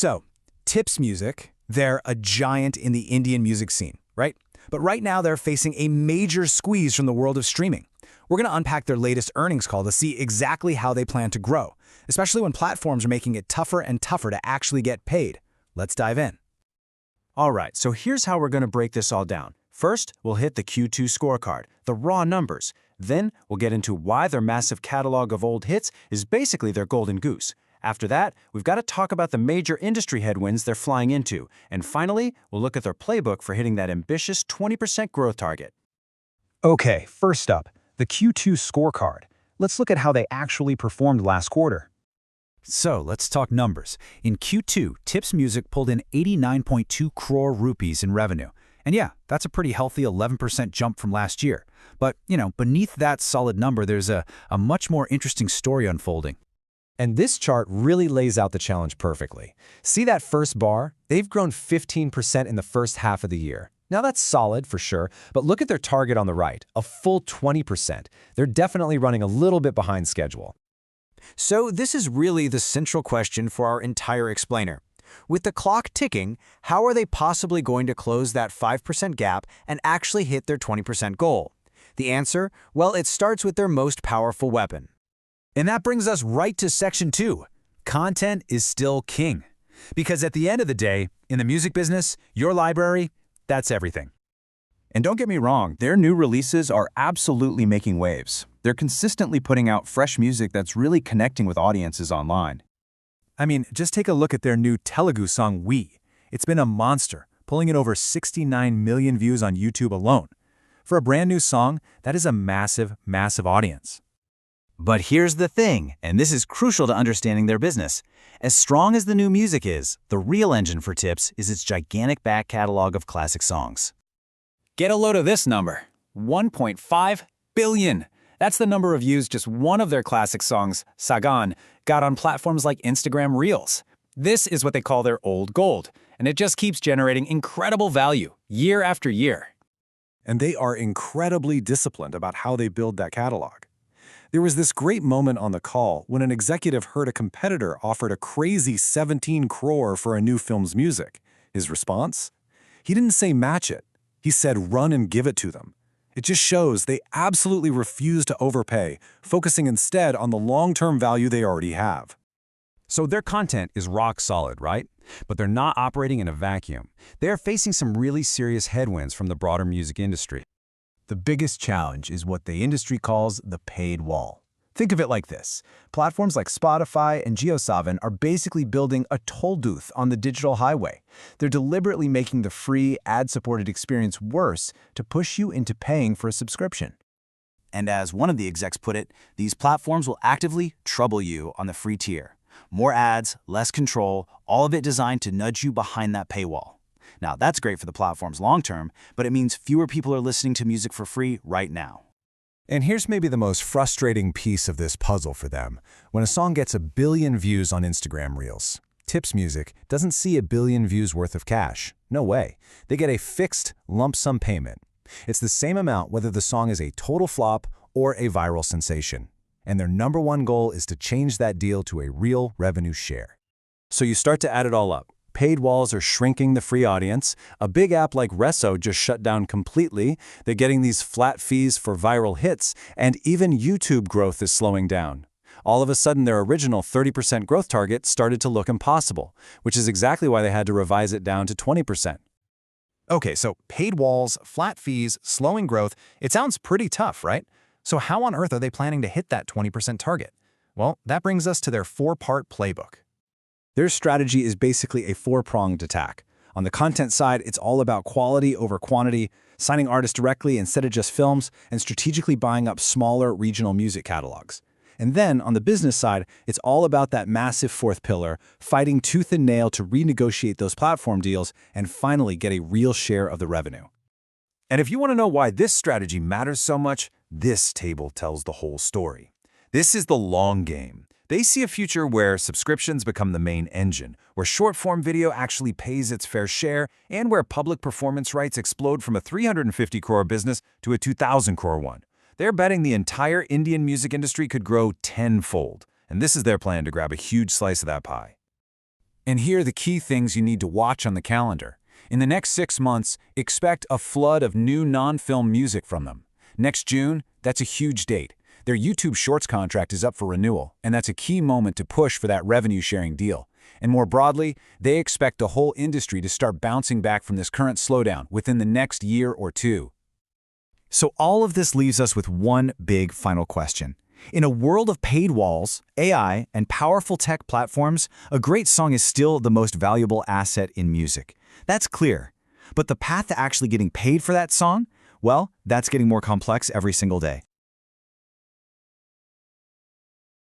So, Tips Music, they're a giant in the Indian music scene, right? But right now they're facing a major squeeze from the world of streaming. We're going to unpack their latest earnings call to see exactly how they plan to grow, especially when platforms are making it tougher and tougher to actually get paid. Let's dive in. All right, so here's how we're going to break this all down. First, we'll hit the Q2 scorecard, the raw numbers. Then, we'll get into why their massive catalog of old hits is basically their golden goose. After that, we've got to talk about the major industry headwinds they're flying into. And finally, we'll look at their playbook for hitting that ambitious 20% growth target. Okay, first up, the Q2 scorecard. Let's look at how they actually performed last quarter. So let's talk numbers. In Q2, Tips Music pulled in 89.2 crore rupees in revenue. And yeah, that's a pretty healthy 11% jump from last year. But, beneath that solid number, there's a much more interesting story unfolding. And this chart really lays out the challenge perfectly. See that first bar? They've grown 15% in the first half of the year. Now that's solid for sure, but look at their target on the right, a full 20%. They're definitely running a little bit behind schedule. So this is really the central question for our entire explainer. With the clock ticking, how are they possibly going to close that 5% gap and actually hit their 20% goal? The answer? Well, it starts with their most powerful weapon. And that brings us right to section 2. Content is still king. Because at the end of the day, in the music business, your library, that's everything. And don't get me wrong, their new releases are absolutely making waves. They're consistently putting out fresh music that's really connecting with audiences online. I mean, just take a look at their new Telugu song, We. It's been a monster, pulling in over 69 million views on YouTube alone. For a brand new song, that is a massive, massive audience. But here's the thing, and this is crucial to understanding their business. As strong as the new music is, the real engine for Tips is its gigantic back catalog of classic songs. Get a load of this number, 1.5 billion. That's the number of views just one of their classic songs, Sagan, got on platforms like Instagram Reels. This is what they call their old gold, and it just keeps generating incredible value year after year. And they are incredibly disciplined about how they build that catalog. There was this great moment on the call when an executive heard a competitor offered a crazy 17 crore for a new film's music. His response? He didn't say match it. He said run and give it to them. It just shows they absolutely refuse to overpay, focusing instead on the long-term value they already have. So their content is rock solid, right? But they're not operating in a vacuum. They are facing some really serious headwinds from the broader music industry. The biggest challenge is what the industry calls the paid wall. Think of it like this. Platforms like Spotify and JioSaavn are basically building a toll booth on the digital highway. They're deliberately making the free, ad-supported experience worse to push you into paying for a subscription. And as one of the execs put it, these platforms will actively trouble you on the free tier. More ads, less control, all of it designed to nudge you behind that paywall. Now, that's great for the platforms long-term, but it means fewer people are listening to music for free right now. And here's maybe the most frustrating piece of this puzzle for them. When a song gets 1 billion views on Instagram Reels, Tips Music doesn't see 1 billion views worth of cash. No way. They get a fixed lump sum payment. It's the same amount whether the song is a total flop or a viral sensation. And their number one goal is to change that deal to a real revenue share. So you start to add it all up. Paid walls are shrinking the free audience. A big app like Resso just shut down completely. They're getting these flat fees for viral hits, and even YouTube growth is slowing down. All of a sudden, their original 30% growth target started to look impossible, which is exactly why they had to revise it down to 20%. Okay, so paid walls, flat fees, slowing growth, it sounds pretty tough, right? So how on earth are they planning to hit that 20% target? Well, that brings us to their 4-part playbook. Their strategy is basically a 4-pronged attack. On the content side, it's all about quality over quantity, signing artists directly instead of just films, and strategically buying up smaller regional music catalogs. And then, on the business side, it's all about that massive 4th pillar, fighting tooth and nail to renegotiate those platform deals and finally get a real share of the revenue. And if you want to know why this strategy matters so much, this table tells the whole story. This is the long game. They see a future where subscriptions become the main engine, where short-form video actually pays its fair share, and where public performance rights explode from a 350 crore business to a 2,000 crore one. They're betting the entire Indian music industry could grow tenfold, and this is their plan to grab a huge slice of that pie. And here are the key things you need to watch on the calendar. In the next 6 months, expect a flood of new non-film music from them. Next June, that's a huge date. Their YouTube Shorts contract is up for renewal, and that's a key moment to push for that revenue-sharing deal. And more broadly, they expect the whole industry to start bouncing back from this current slowdown within the next year or two. So all of this leaves us with one big final question. In a world of paid walls, AI, and powerful tech platforms, a great song is still the most valuable asset in music. That's clear. But the path to actually getting paid for that song, well, that's getting more complex every single day.